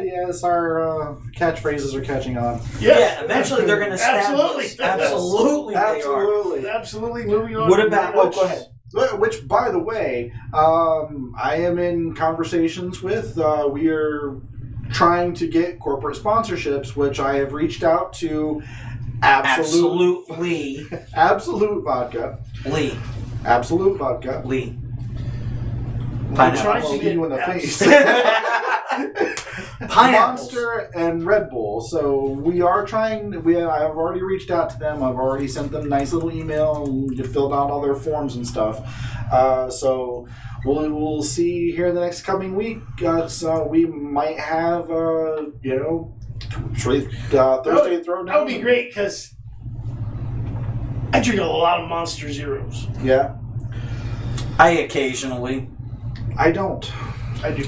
Yes, our catchphrases are catching on. Yes. Yeah, eventually they're going to stab Absolutely. us. Absolutely. Absolutely. Absolutely. Moving on. What about... Oh, go ahead. Which, by the way, I am in conversations with. We are trying to get corporate sponsorships, which I have reached out to Absolutely. Absolute Vodka. Lee. Absolute Vodka. Lee. I'm trying trying to to get you in the face. Pineapples. Monster and Red Bull. So we are trying. I've already reached out to them. I've already sent them a nice little email and filled out all their forms and stuff. So we'll see here in the next coming week. So we might have Thursday Throwdown. That would be great because I drink a lot of Monster Zeros. Yeah, I occasionally. I don't. I do.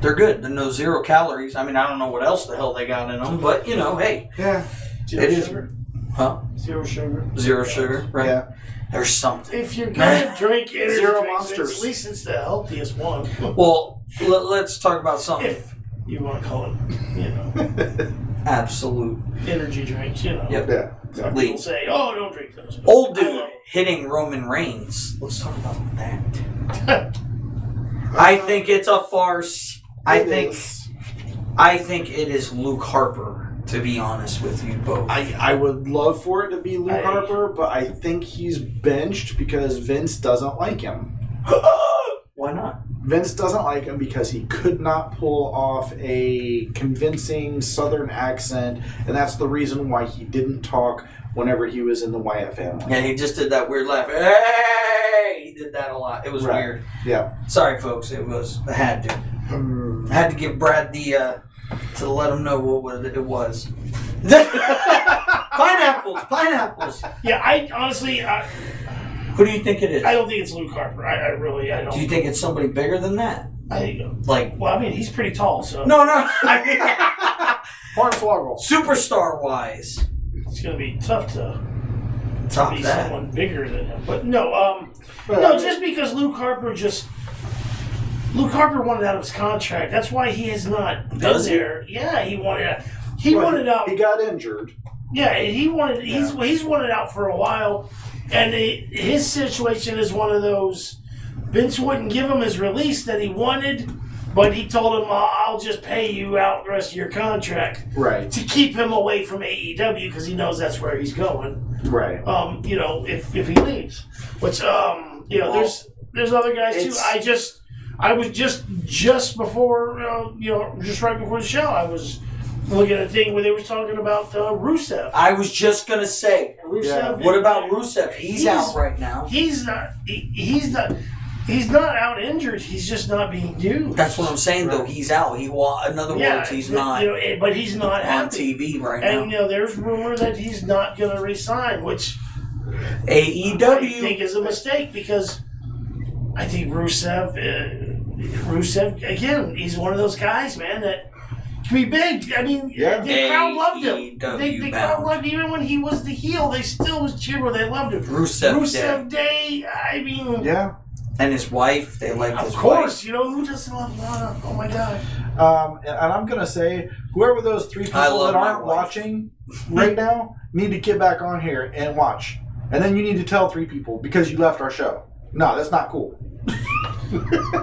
They're good. They're no 0 calories. I mean, I don't know what else the hell they got in them, but, hey. Yeah. Zero It sugar. Huh? 0 sugar. 0 sugar, right? Yeah. There's something. If you're gonna drink energy Zero drinks, Monsters. at least it's the healthiest one. Well, let's talk about something. If you want to call it, Absolute. energy drinks, Yep. Yeah. Some Lee. people say, "Oh, don't drink those." Old I dude love hitting Roman Reigns. Let's talk about that. I think it's a farce. I think it is Luke Harper, to be honest with you both. I would love for it to be Luke I- Harper, but I think he's benched because Vince doesn't like him. Why not? Vince doesn't like him because he could not pull off a convincing Southern accent, and that's the reason why he didn't talk whenever he was in the Wyatt family. Yeah, he just did that weird laugh. Hey! He did that a lot. It was Right. weird. Yeah. Sorry, folks. It was. I had to. I had to give Brad the to let him know what it was. Pineapples. Yeah, I honestly, Who do you think it is? I don't think it's Luke Harper. I really, I don't. Do you think it's somebody bigger than that? Well, I mean, he's pretty tall, so No. I mean, Hornswoggle. superstar wise. it's gonna be tough to Top be that. someone bigger than him. But no, just because Luke Harper wanted out of his contract. That's why he has not been Does he? there. Yeah, he wanted out. He wanted out. He got injured. Yeah, he wanted. He's wanted out for a while, and his situation is one of those. Vince wouldn't give him his release that he wanted, but he told him, "I'll just pay you out the rest of your contract." Right. To keep him away from AEW because he knows that's where he's going. Right. If he leaves, which there's other guys too. I was just before just right before the show, I was looking at a thing where they were talking about Rusev. I was just gonna say. Rusev. What about Rusev? He's out right now. He's not. He's not out injured. He's just not being used. That's what I'm saying, though. He's out. In other words, he's not but he's not on happy. TV right now. And there's rumor that he's not going to resign, which AEW I think is a mistake because I think Rusev again, he's one of those guys, man, that can be big. I mean, the crowd loved him. The crowd loved him. Even when he was the heel, they still was cheering. They loved him. Rusev Day. I mean, Yeah. and his wife, they liked his of course, wife. who doesn't love Lana? Oh my God. And I'm gonna say, whoever those 3 people love that my aren't wife. watching right now need to get back on here and watch. And then you need to tell 3 people because you left our show. No, that's not cool.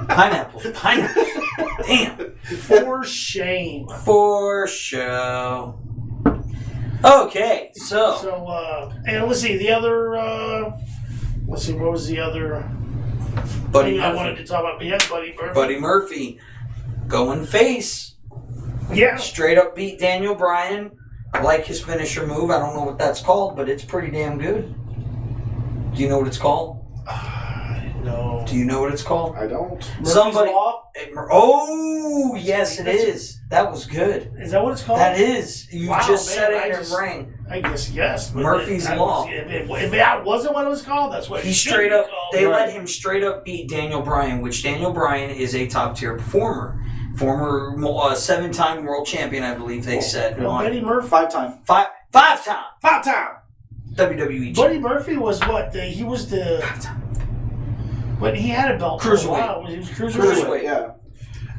Pineapples. Damn. For shame. For show. Okay, so. So, and let's see, the other, what was the other Buddy thing I Murphy. wanted to talk about? Yeah, Buddy Murphy. Buddy Murphy going face. Yeah. Straight up beat Daniel Bryan. I like his finisher move. I don't know what that's called, but it's pretty damn good. Do you know what it's called? No. Do you know what it's called? I don't. Somebody. Law? Oh, yes, it is. That was good. Is that what it's called? That is. You Wow, just man, said it I in your just- brain. I guess yes. But Murphy's Law. If that wasn't what it was called, that's what He it should straight be up. called. They Right. let him straight up beat Daniel Bryan, which Daniel Bryan is a top tier performer, former 7-time world champion, I believe they said. Well, Buddy Murphy. 5-time. Five-time 5-time. WWE. Buddy Murphy was what? He was the. But he had a belt for a Cruiserweight. while. He was cruiserweight. Cruiserweight. Yeah.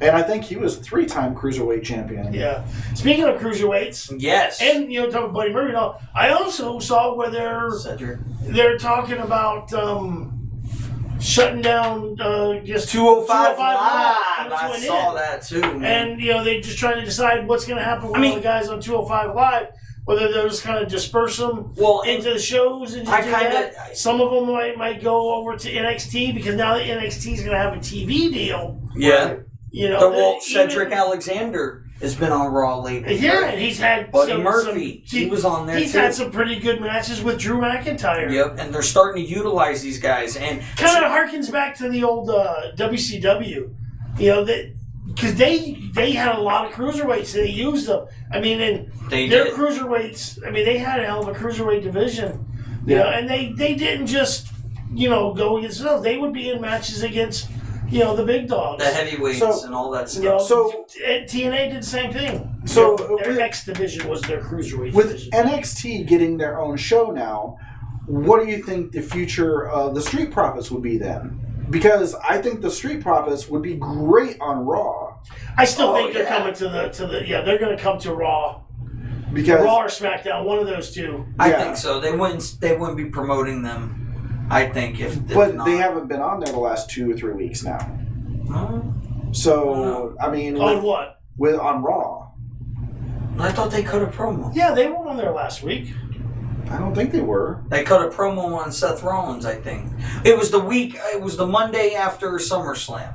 And I think he was 3-time cruiserweight champion. Yeah. Speaking of cruiserweights, Yes. and talking about Buddy Murphy, I also saw where they're talking about shutting down just 205 Live. Live. I saw that too, man. And they're just trying to decide what's going to happen with all the guys on 205 Live. Whether they'll just kind of disperse them into the shows and just do that. Some of them might go over to NXT because now that NXT is going to have a TV deal. Yeah. Right? Cedric Alexander has been on Raw lately. Yeah, and he's had Buddy Murphy. He was on there. He's had some pretty good matches with Drew McIntyre. Yep, and they're starting to utilize these guys, and kind of harkens back to the old WCW. Because they had a lot of cruiserweights. They used them. I mean, and their cruiserweights. I mean, they had a hell of a cruiserweight division. And they didn't just go against those. They would be in matches against the big dogs, the heavyweights, and all that stuff. So TNA did the same thing. So their X division was their cruiserweight with division. NXT getting their own show now, what do you think the future of the Street Profits would be then? Because I think the Street Profits would be great on Raw. I still think they're coming to the they're going to come to Raw. Because Raw or SmackDown, one of those two. I think so. They wouldn't be promoting them. I think but they haven't been on there the last 2 or 3 weeks now. So I mean, on what? On Raw. I thought they cut a promo. Yeah, they were on there last week. I don't think they were. They cut a promo on Seth Rollins, I think. It was the Monday after SummerSlam.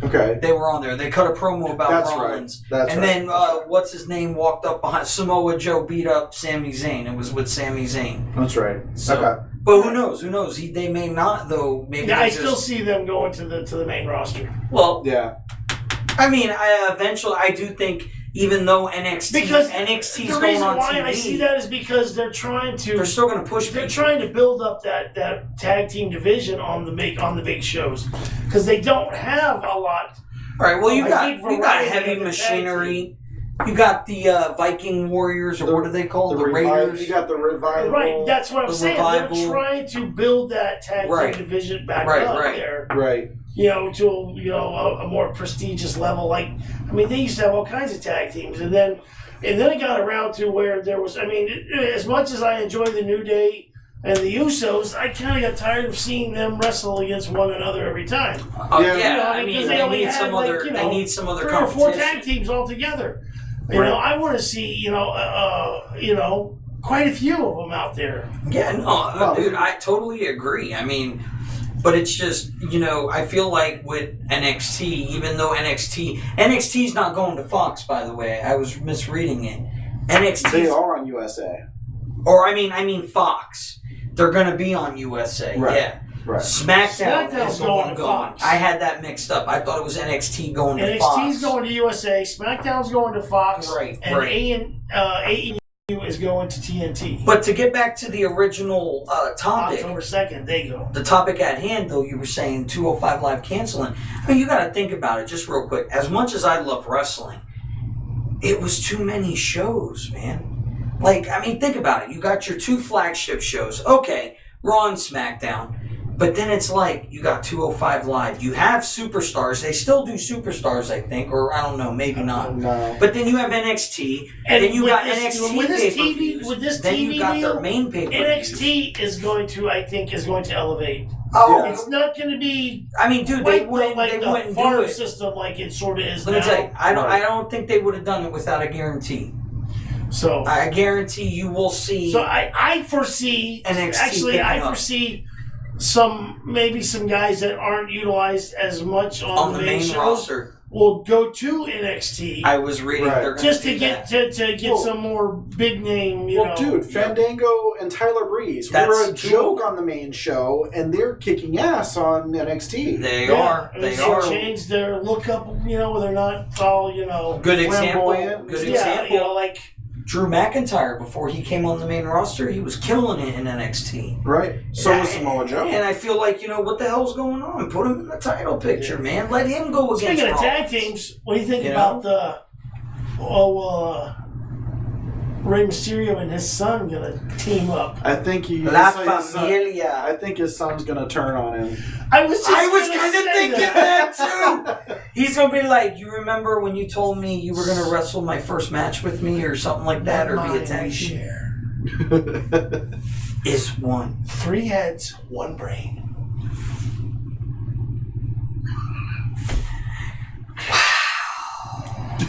Okay. They were on there. They cut a promo about Rollins. Right. Then what's his name walked up behind Samoa Joe beat up Sami Zayn. It was with Sami Zayn. That's right. So, okay. But who knows? They may not though. Maybe I still see them going to the main roster. Well, yeah. I mean, eventually I do think even though NXT's going on TV, I see that is because they're still going to push. They're trying to build up that tag team division on the big shows because they don't have a lot. All right. Well, you got heavy machinery. You got the Viking Warriors, or what are they called? The Raiders. You got the Revival. Right. That's what I'm saying. Revival. They're trying to build that tag team division back up there. Right. To a more prestigious level. Like, I mean, they used to have all kinds of tag teams, and then it got around to where there was. I mean, as much as I enjoy the New Day and the Usos, I kind of got tired of seeing them wrestle against one another every time. I mean, they need some other. They need some other 3 or 4 tag teams all together. I want to see quite a few of them out there. Yeah, no, dude, I totally agree. I mean. But it's just, I feel like with NXT, even though NXT's not going to Fox, by the way. I was misreading it. They are on USA. Or, I mean Fox. They're going to be on USA, yeah. Right. SmackDown is going to Fox. I had that mixed up. I thought it was NXT going to Fox. NXT's going to USA, SmackDown's going to Fox, and AEW is going to TNT. But to get back to the original topic, October 2nd, they go. The topic at hand, though, you were saying 205 Live canceling. I mean, you got to think about it just real quick. As much as I love wrestling, it was too many shows, man. Like, I mean, think about it. You got your 2 flagship shows. Okay, Raw and SmackDown. But then it's like, you got 205 Live. You have Superstars. They still do Superstars, I think. Or, I don't know, maybe not. No. But then you have NXT. And then you got NXT with this then TV you got deal, their main pay-per-views. NXT is going to elevate. Oh, it's not going to be. I mean, dude, they wouldn't do it. System like it sort of is Let now. me tell you, I don't think they would have done it without a guarantee. So I guarantee you will see. So I foresee NXT. Actually, I foresee some guys that aren't utilized as much on the main roster will go to NXT. I was reading just to get some more big name. Dude, Fandango and Tyler Breeze were a joke on the main show, and they're kicking ass on NXT. They are. They changed their look up. They're not all Good example. Good example. Like Drew McIntyre, before he came on the main roster, he was killing it in NXT. Right. So was Samoa Joe. And I feel like, what the hell's going on? Put him in the title picture, man. Let him go against Speaking of tag teams, what do you think about Rey Mysterio and his son gonna team up? I think La Familia. I think his son's gonna turn on him. I was kind of thinking that too. He's gonna be like, "You remember when you told me you were gonna wrestle my first match with me, or something like that, or be a tag team?" Share. Is one 3 heads, 1 brain.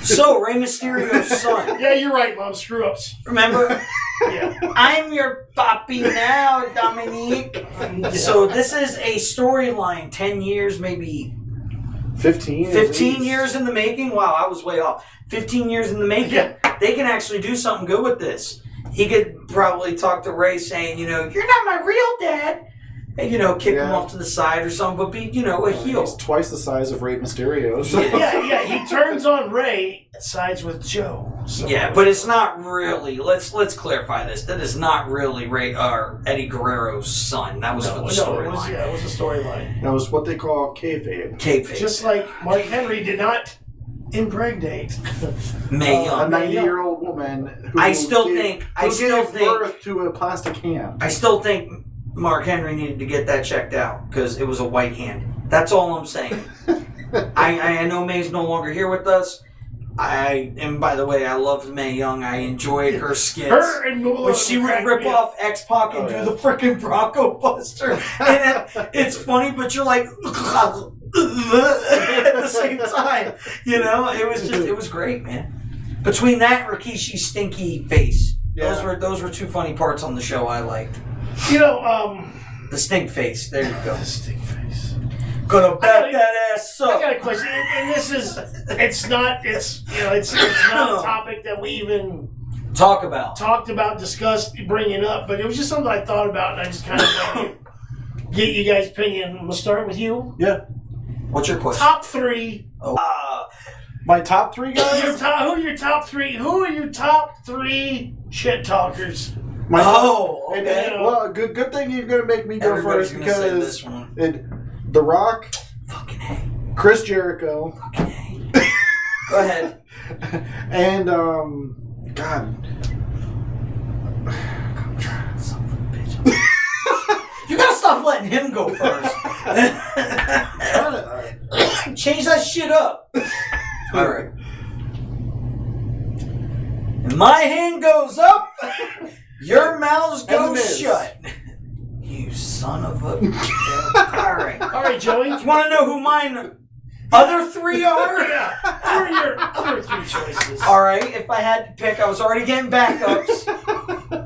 So Rey Mysterio's son. Yeah, you're right, Mom. Screw ups. Remember? Yeah. I'm your papi now, Dominique. So this is a storyline, 10 years, maybe 15 years in the making. Wow, I was way off. 15 years in the making. Yeah. They can actually do something good with this. He could probably talk to Ray saying, you're not my real dad. And, kick him off to the side or something, but be, a heel. He's twice the size of Rey Mysterio. So. Yeah, he turns on Ray, sides with Joe. So. Yeah, but it's not really. Let's clarify this. That is not really Eddie Guerrero's son. That was for the storyline. It was a storyline. That was what they call kayfabe. Just like Mark Henry did not impregnate Mae Young, a 90-year-old woman. Who I still think gave birth to a plastic hand. I still think Mark Henry needed to get that checked out because it was a white hand. That's all I'm saying. I know Mae's no longer here with us. And by the way, I loved Mae Young. I enjoyed her skits. When she would rip off X-Pac and do the freaking Bronco Buster. And it's funny, but you're like at the same time. It was great, man. Between that and Rikishi's stinky face. Yeah. Those were 2 funny parts on the show I liked. The stink face. There you go. The stink face. Gonna back that ass up. I got a question, and this is, it's not a topic that we even talked about, discussed, bringing up, but it was just something I thought about, and I just kind of want to get you guys' opinion. I'm gonna start with you. Yeah. What's your question? Top 3. My top 3 guys. Who are your top 3? Who are your top 3 shit talkers? Okay. Well, good thing you're going to make me go first because The Rock, fucking A, Chris Jericho, fucking A. Go ahead. And God, son of a bitch. You gotta stop letting him go first. Change that shit up. All right. And my hand goes up. Your mouths go shut. You son of a... All right, Joey. You want to know who mine other 3 are? Yeah. Who are your other 3 choices? All right, if I had to pick, I was already getting backups.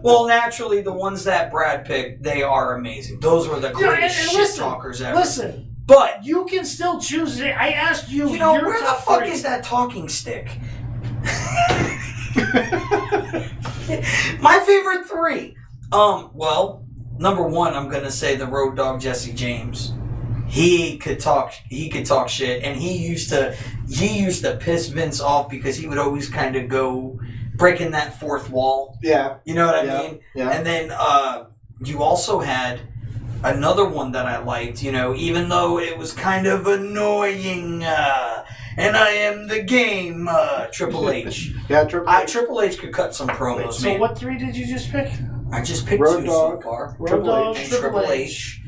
Well, naturally, the ones that Brad picked, they are amazing. Those were the greatest shit talkers ever. Listen, but you can still choose it. I asked you. Where the fuck is that talking stick? My favorite 3. Well, number 1, I'm gonna say the Road Dogg Jesse James. He could talk shit, and he used to piss Vince off because he would always kind of go breaking that 4th wall. Yeah. You know what I mean? Yeah. And then you also had another one that I liked, even though it was kind of annoying. And I am the game, Triple H. Yeah, Triple H could cut some promos, so man. what 3 did you just pick? I just picked Road 2 Dogg, so far. Road Dogg, and Triple H.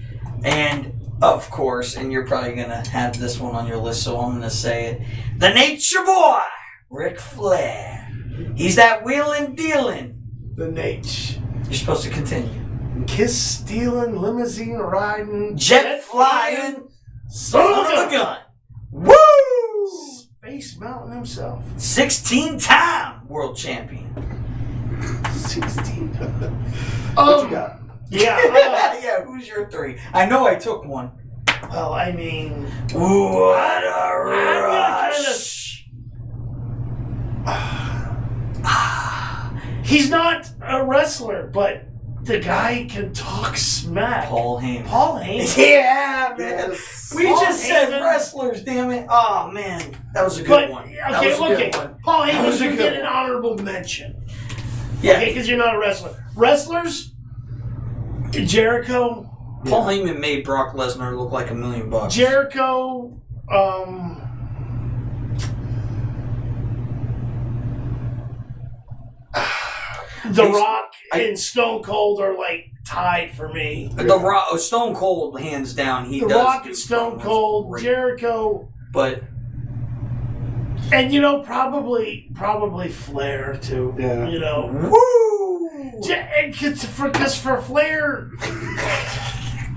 And, of course, and you're probably going to have this one on your list, so I'm going to say it. The Nature Boy, Ric Flair. He's that wheeling, dealing. The Nate. You're supposed to continue. Kiss stealing, limousine riding, jet flying, son of a gun. Woo! Space Mountain himself. 16-time world champion. 16. What you got? Yeah, who's your 3? I know I took one. Well, I mean... What a rush. He's not a wrestler, but the guy can talk smack. Paul Heyman. Yeah, man. Yes. We just said wrestlers, damn it. Oh, man. That was a good one. Okay. Paul Heyman, you get an honorable mention. Yeah. Okay, because you're not a wrestler. Wrestlers, Jericho. Paul Heyman made Brock Lesnar look like $1 million. Jericho, The Rock and Stone Cold are like tied for me. The Rock, Stone Cold, hands down. The Rock and Stone Cold, great. Jericho, but and probably Flair too. Yeah. Woo! Because for Flair,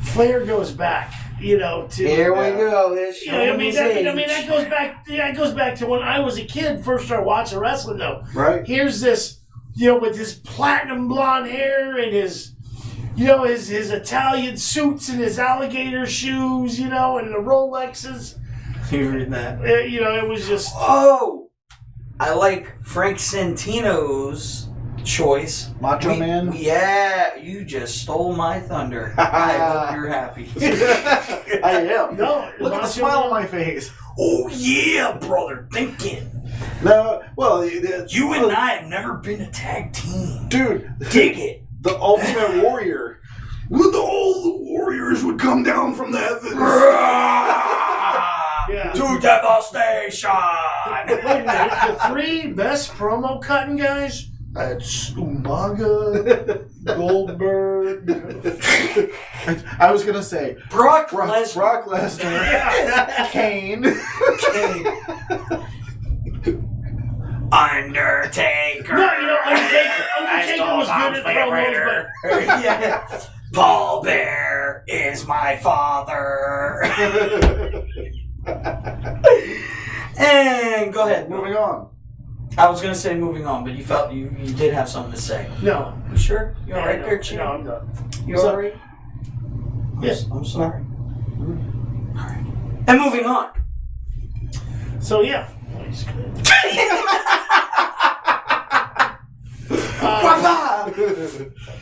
Flair goes back. To here we go. That goes back to when I was a kid, first started watching wrestling. Though, right? Here's this, with his platinum blonde hair and his Italian suits and his alligator shoes, and the Rolexes. You read that? It was just. Oh, I like Frank Santino's choice. Macho Man? Yeah, you just stole my thunder. I hope you're happy. I am. No, look at the smile on my face. Oh yeah, brother, thinking. No, well, you and I have never been a tag team. Dude, dig it. The Ultimate Warrior. All the warriors would come down from the heavens. Yeah. To devastation. Wait a minute, the 3 best promo cutting guys? That's Umaga, Goldberg. I was gonna say Brock Lesnar, Kane, Undertaker. No, Undertaker was good at promos, but yeah. Paul Bear is my father. And go ahead. Moving on. I was going to say moving on, but you felt you did have something to say. No. You sure? You all right there, Chief? No, I'm done. You all right? Yes. I'm sorry. All right. And moving on. So, yeah.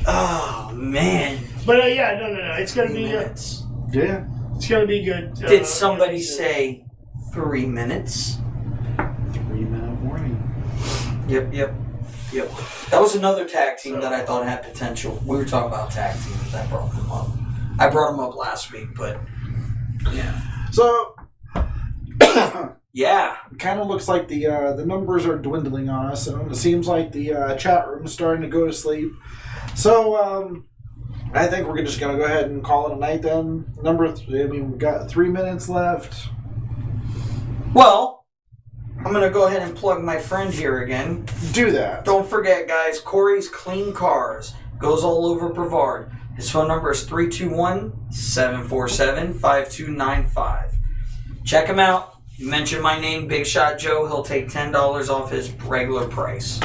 Oh, man. But, no. It's going to be... yeah. It's going to be good. Did somebody say 3 minutes? 3-minute warning. Yep. That was another tag team that I thought had potential. We were talking about tag teams. I brought them up. I brought them up last week, but yeah. So, yeah, it kind of looks like the numbers are dwindling on us, and it seems like the chat room is starting to go to sleep. So, I think we're just gonna go ahead and call it a night then. We've got 3 minutes left. Well, I'm going to go ahead and plug my friend here again. Do that. Don't forget, guys, Corey's Clean Cars goes all over Brevard. His phone number is 321-747-5295. Check him out. You mention my name, Big Shot Joe. He'll take $10 off his regular price.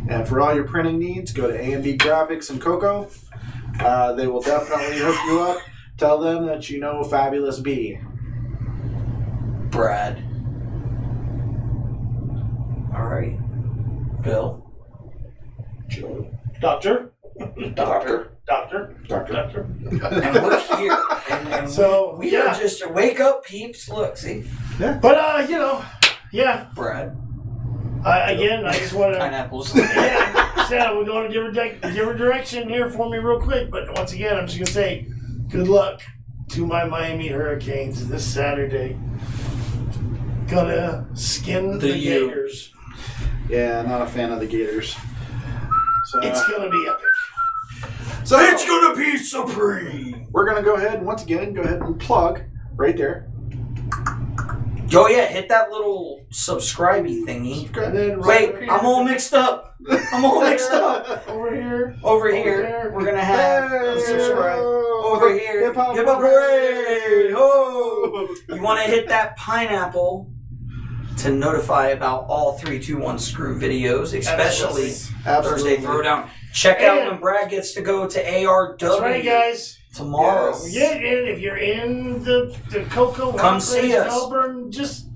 And for all your printing needs, go to A&B Graphics in Cocoa. They will definitely hook you up. Tell them that you know Fabulous B. Brad. All right. Bill. Joe. Doctor. And we're here. And so we are just wake up, peeps. Look, see. Yeah. But yeah. Brad. I just want to. Pineapples. Yeah. We're going a different direction here for me real quick. But once again, I'm just gonna say, good luck to my Miami Hurricanes this Saturday. Gonna skin the Gators. Yeah, not a fan of the Gators. So, it's gonna be epic. So it's gonna be supreme. We're gonna go ahead and plug right there. Oh yeah, hit that little subscribe-y thingy. Wait, I'm all mixed up. Over here. We're gonna have subscribe. Over here. Hip hop hooray! Oh! You want to hit that pineapple to notify about all 321 Screw videos, especially Thursday Throwdown. Check out when Brad gets to go to ARW. That's right, guys. Tomorrow. Yes. Yeah, and if you're in the Cocoa, come see us. Melbourne, just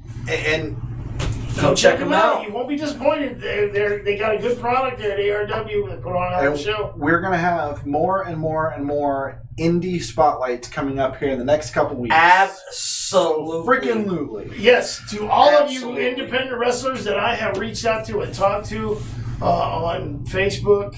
come check them out. You won't be disappointed. They got a good product there at ARW. They put on a show. We're gonna have more and more and more indie spotlights coming up here in the next couple weeks. Absolutely. Freaking lootly. Yes, to all of you independent wrestlers that I have reached out to and talked to on Facebook.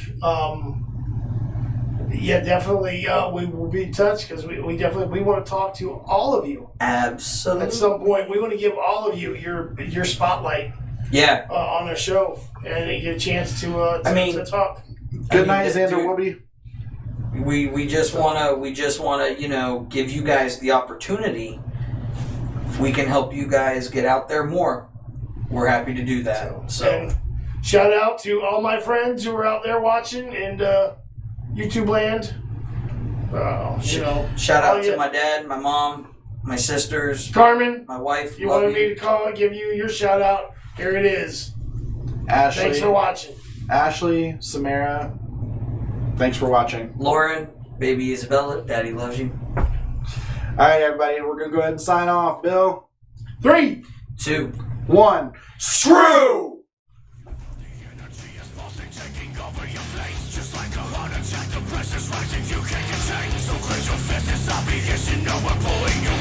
Yeah, definitely. We will be in touch because we want to talk to all of you. Absolutely. At some point, we want to give all of you your spotlight. Yeah. On the show, and they get a chance to to talk. Good night, Xander Whoopi. We just wanna give you guys the opportunity. If we can help you guys get out there more, we're happy to do that. So and shout out to all my friends who are out there watching and YouTube land. Shout out to my dad, my mom, my sisters, Carmen, my wife. You wanted me to call and give you your shout out. Here it is. Ashley. Thanks for watching. Ashley, Samara, thanks for watching. Lauren, baby Isabella, daddy loves you. All right, everybody, we're going to go ahead and sign off. Bill? 3, 2, 1. Screw! Rising, you can't contain. So clench your fist and stop because you know we're pulling you